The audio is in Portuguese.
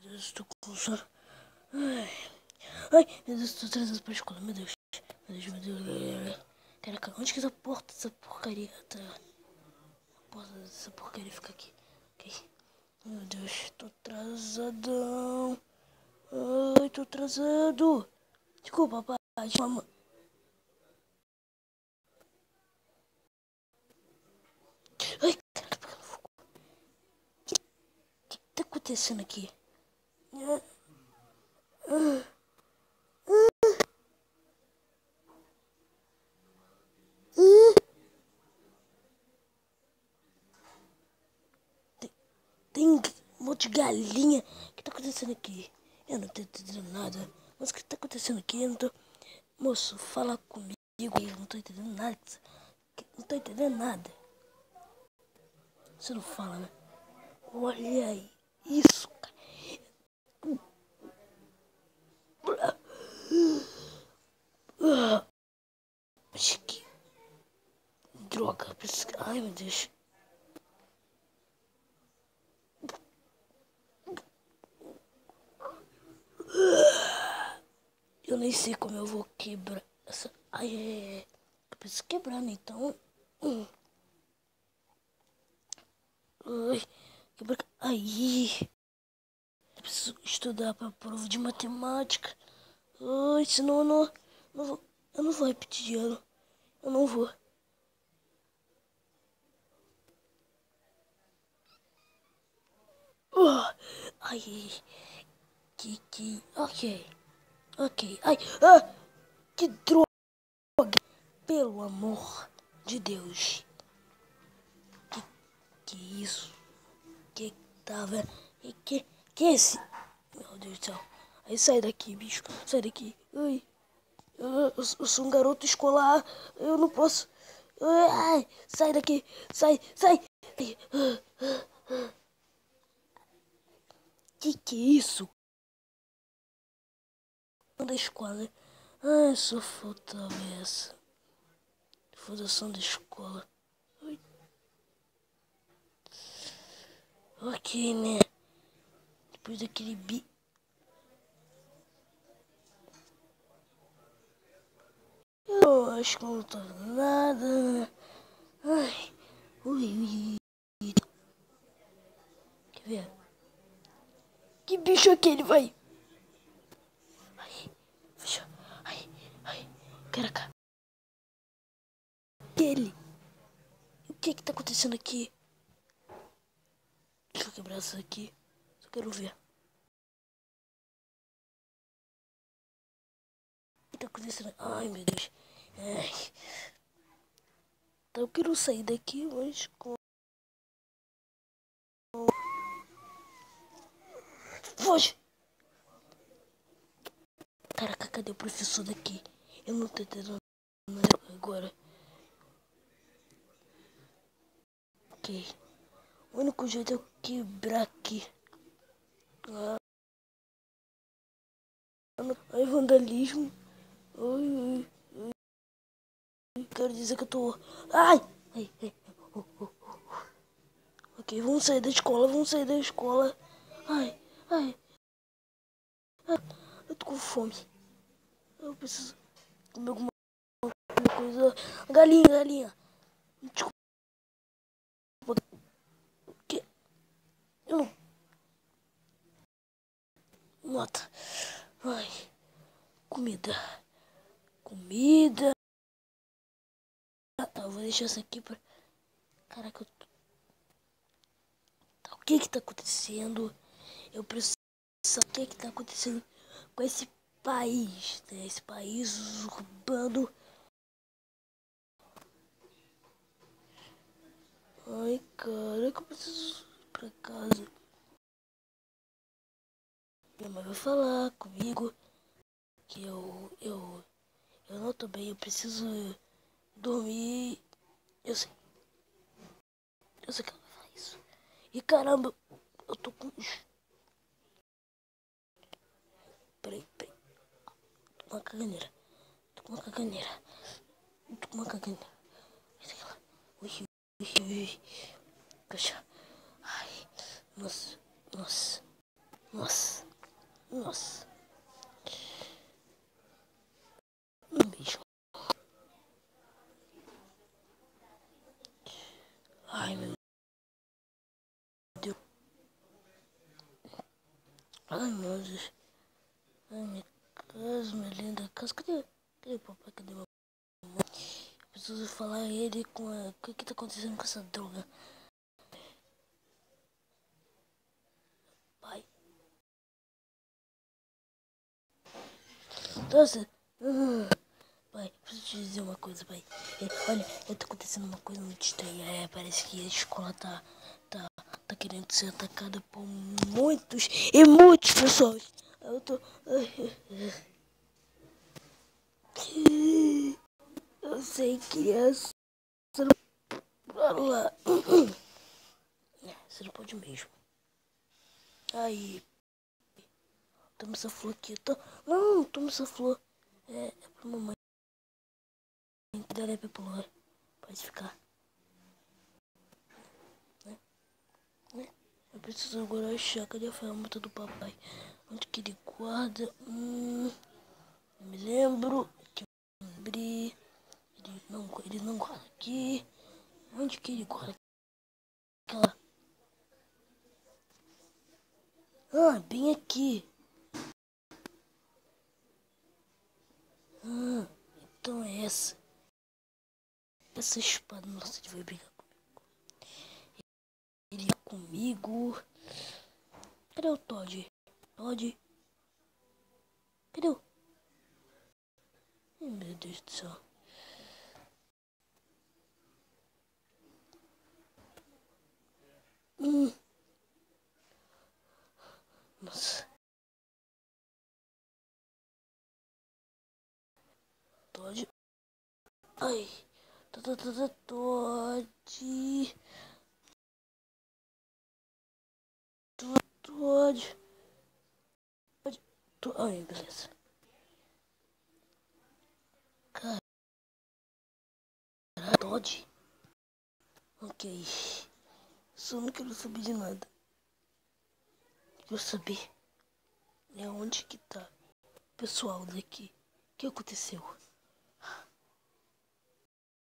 Deus, estou com sono. Ai, meu Deus, estou trazendo pra escola, meu Deus. Meu Deus. Caraca, onde que essa porta, essa porcaria tá? A porta dessa porcaria fica aqui. Ok. Meu Deus, tô atrasadão. Ai, tô atrasado. Desculpa, pai. Mamãe. Ai, caraca, pegando fogo. O que tá acontecendo aqui? Tem um monte de galinha. O que tá acontecendo aqui? Eu não tô entendendo nada. Mas o que tá acontecendo aqui? Eu não tô... Moço, fala comigo. Eu não tô entendendo nada. Não tô entendendo nada. Você não fala, né? Olha aí. Isso, cara. Que droga. Ai, meu Deus. Eu nem sei como eu vou quebrar essa... Ai. Eu preciso quebrar, né? Então... Ai. Quebra... Aí. Eu preciso estudar pra prova de matemática. Ai, senão não vou... Eu não vou repetir de ano. Eu não vou. Ai. Ok. Ok. Ai. Que droga. Pelo amor de Deus. Que isso? Que tava... Que é esse? Meu Deus do céu. Aí sai daqui, bicho. Sai daqui. Ai. Eu sou um garoto escolar. Eu não posso... Ai. Sai daqui. Sai. Ai. Que é isso? Da escola. Ai, sou fortaleza. Fundação da escola. Ai. Ok, né? Depois daquele eu acho que não tô nada. Ai. Ui. Quer ver? Que bicho é aquele, vai? Ai. Fecha. Ai. Caraca. Ele. O que tá acontecendo aqui? Deixa eu quebrar isso aqui. Só quero ver. O que tá acontecendo? Ai, meu Deus. Ai. Então eu quero sair daqui, mas com... Foge! Caraca, cadê o professor daqui? Eu não tô entendendo nada agora. Ok. O único jeito é eu quebrar aqui. Ai, vandalismo. Ai. Quero dizer que eu tô... Ai. Ok, vamos sair da escola. Ai. Eu tô com fome. Eu preciso comer alguma coisa. Galinha. Desculpa. Que... Eu não... Mata. Ai. Comida. Eu vou deixar isso aqui pra... Caraca, o que tá acontecendo? Eu preciso saber o que tá acontecendo com esse país, né? Esse país urbano. Ai, caraca, eu preciso ir pra casa. Minha mãe vai falar comigo que eu não tô bem, eu preciso dormir. Eu sei que ela vai falar isso. E caramba, eu tô com... Peraí. Tô com uma caganeira. Ui. Caixa. Ai, nossa. Nossa. Nossa. Um beijo. Ai, meu Deus. Ai, meu Deus. Ai, minha casa, minha linda casa. Cadê o papai? Cadê o mamãe? Eu preciso falar a ele com a... O que tá acontecendo com essa droga? Pai. Nossa. Pai, preciso te dizer uma coisa, pai. Olha, tá acontecendo uma coisa muito estranha. Parece que a escola tá querendo ser atacada por muitos e muitos pessoas. Eu tô... Eu sei, criança. Lá. Você não pode mesmo. Aí, toma essa flor aqui. Não, toma essa flor. É pra mamãe. Dá pra pular. Pode ficar. Eu preciso agora achar. Cadê a ferramenta do papai? Onde que ele guarda? Não me lembro. Que eu abri. Ele não guarda aqui. Onde que ele guarda? Aquela. Ah, bem aqui. Então é essa. Essa espada. Nossa, ele vai brigar comigo. Ele ia comigo. Cadê o Todd? Todd? Cadê o... Ai, meu Deus do céu. Nossa. Todd. Ai. Todd. Todd. Ai, beleza. Cara, Todd. Ok. Só não quero saber de nada. Quero saber é onde que tá o pessoal daqui. O que aconteceu?